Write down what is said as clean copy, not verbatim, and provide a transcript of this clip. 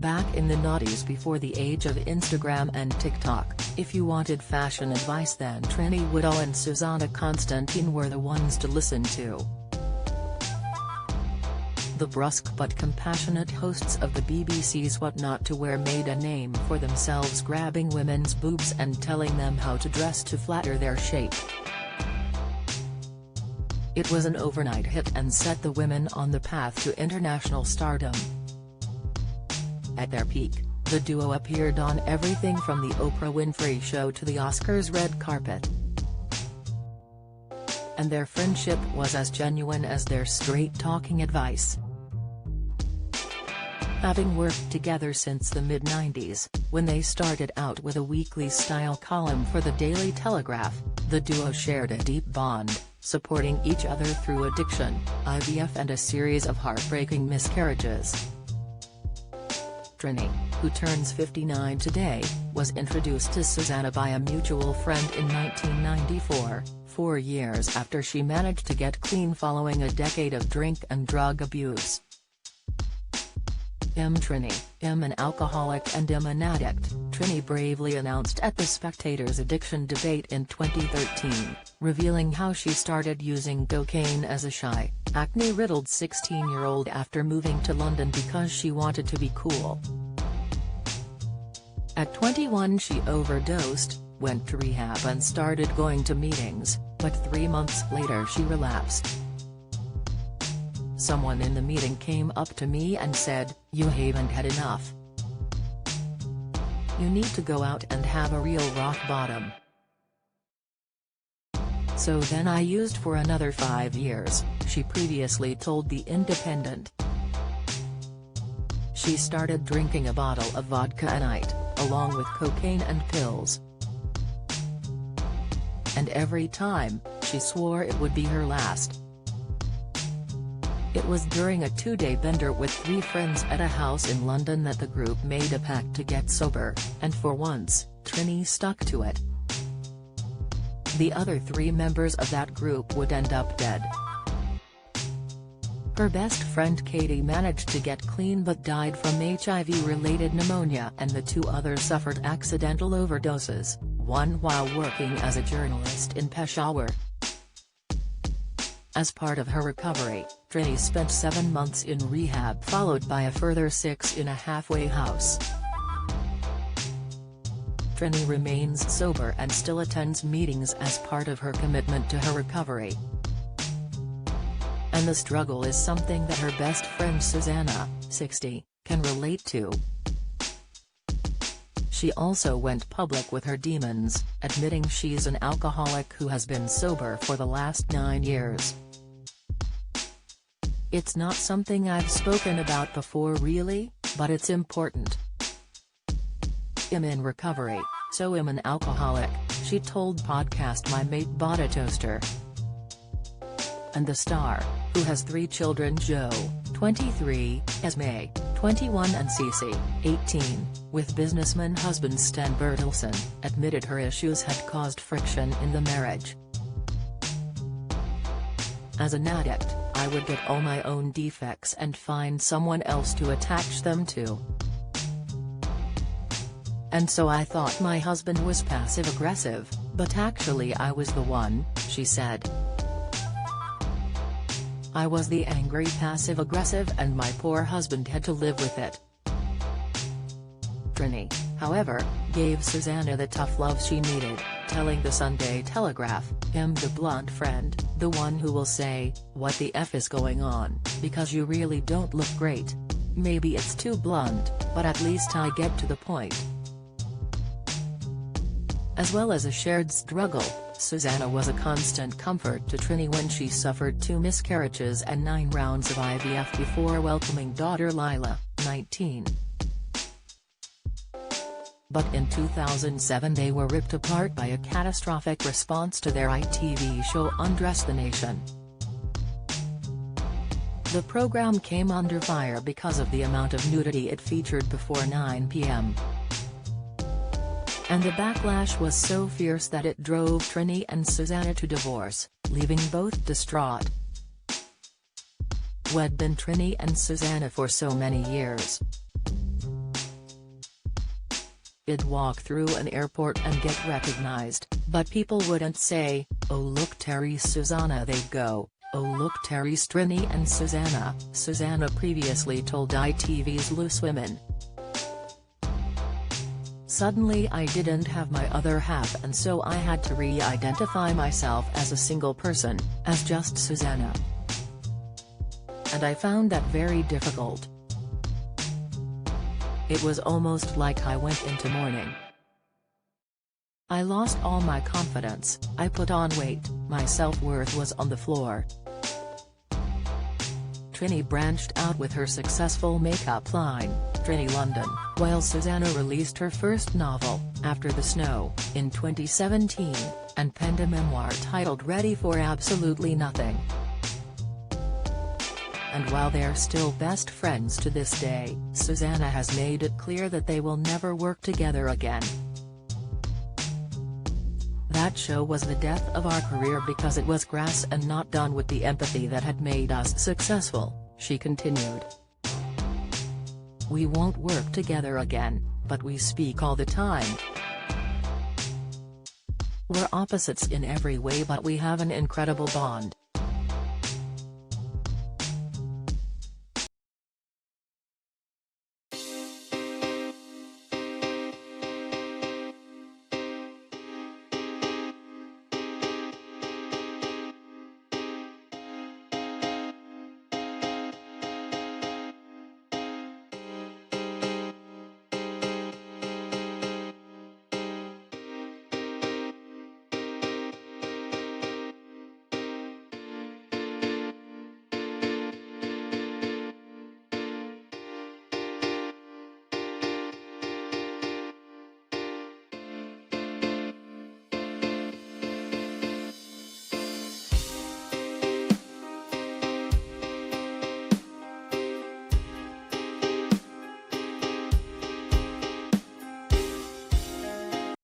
Back in the noughties before the age of Instagram and TikTok, if you wanted fashion advice then Trinny Woodall and Susannah Constantine were the ones to listen to. The brusque but compassionate hosts of the BBC's What Not to Wear made a name for themselves, grabbing women's boobs and telling them how to dress to flatter their shape. It was an overnight hit and set the women on the path to international stardom. At their peak, the duo appeared on everything from The Oprah Winfrey Show to the Oscars' red carpet. And their friendship was as genuine as their straight-talking advice. Having worked together since the mid-90s, when they started out with a weekly style column for the Daily Telegraph, the duo shared a deep bond, supporting each other through addiction, IVF and a series of heartbreaking miscarriages. Trinny, who turns 59 today, was introduced to Susannah by a mutual friend in 1994, 4 years after she managed to get clean following a decade of drink and drug abuse. Trinny, an alcoholic and an addict, Trinny bravely announced at The Spectator's addiction debate in 2013, revealing how she started using cocaine as a shy, acne-riddled 16-year-old after moving to London because she wanted to be cool. At 21 she overdosed, went to rehab and started going to meetings, but 3 months later she relapsed. Someone in the meeting came up to me and said, "You haven't had enough. You need to go out and have a real rock bottom." So then I used for another 5 years, she previously told The Independent. She started drinking a bottle of vodka a night, along with cocaine and pills. And every time, she swore it would be her last. It was during a 2-day bender with 3 friends at a house in London that the group made a pact to get sober, and for once, Trinny stuck to it. The other 3 members of that group would end up dead. Her best friend Katie managed to get clean but died from HIV-related pneumonia, and the 2 others suffered accidental overdoses, one while working as a journalist in Peshawar. As part of her recovery, Trinny spent 7 months in rehab followed by a further 6 in a halfway house. Trinny remains sober and still attends meetings as part of her commitment to her recovery. And the struggle is something that her best friend Susannah, 60, can relate to. She also went public with her demons, admitting she's an alcoholic who has been sober for the last 9 years. "It's not something I've spoken about before really, but it's important. I'm in recovery, so I'm an alcoholic," she told podcast My Mate Bought a Toaster. And the star, who has 3 children, Joe, 23, Esme, 21 and Cece, 18, with businessman husband Sten Bertelsen, admitted her issues had caused friction in the marriage. "As an addict, I would get all my own defects and find someone else to attach them to. And so I thought my husband was passive-aggressive, but actually I was the one," she said. "I was the angry passive-aggressive and my poor husband had to live with it." Trinny, however, gave Susannah the tough love she needed, telling the Sunday Telegraph, "I'm the blunt friend, the one who will say, 'What the F is going on, because you really don't look great. Maybe it's too blunt, but at least I get to the point.'" As well as a shared struggle, Susannah was a constant comfort to Trinny when she suffered 2 miscarriages and 9 rounds of IVF before welcoming daughter Lila, 19. But in 2007 they were ripped apart by a catastrophic response to their ITV show Undress the Nation. The program came under fire because of the amount of nudity it featured before 9 p.m. And the backlash was so fierce that it drove Trinny and Susannah to divorce, leaving both distraught. Who'd been Trinny and Susannah for so many years. I'd walk through an airport and get recognized, but people wouldn't say, "Oh look Terry Susannah," they'd go, "Oh look Terry's Trinny and Susannah." Susannah previously told ITV's Loose Women. Suddenly I didn't have my other half, and so I had to re-identify myself as a single person, as just Susannah. And I found that very difficult. It was almost like I went into mourning. I lost all my confidence, I put on weight, my self-worth was on the floor. Trinny branched out with her successful makeup line, Trinny London, while Susannah released her first novel, After the Snow, in 2017, and penned a memoir titled Ready for Absolutely Nothing. And while they're still best friends to this day, Susannah has made it clear that they will never work together again. "That show was the death of our career because it was crass and not done with the empathy that had made us successful," she continued. "We won't work together again, but we speak all the time. We're opposites in every way, but we have an incredible bond."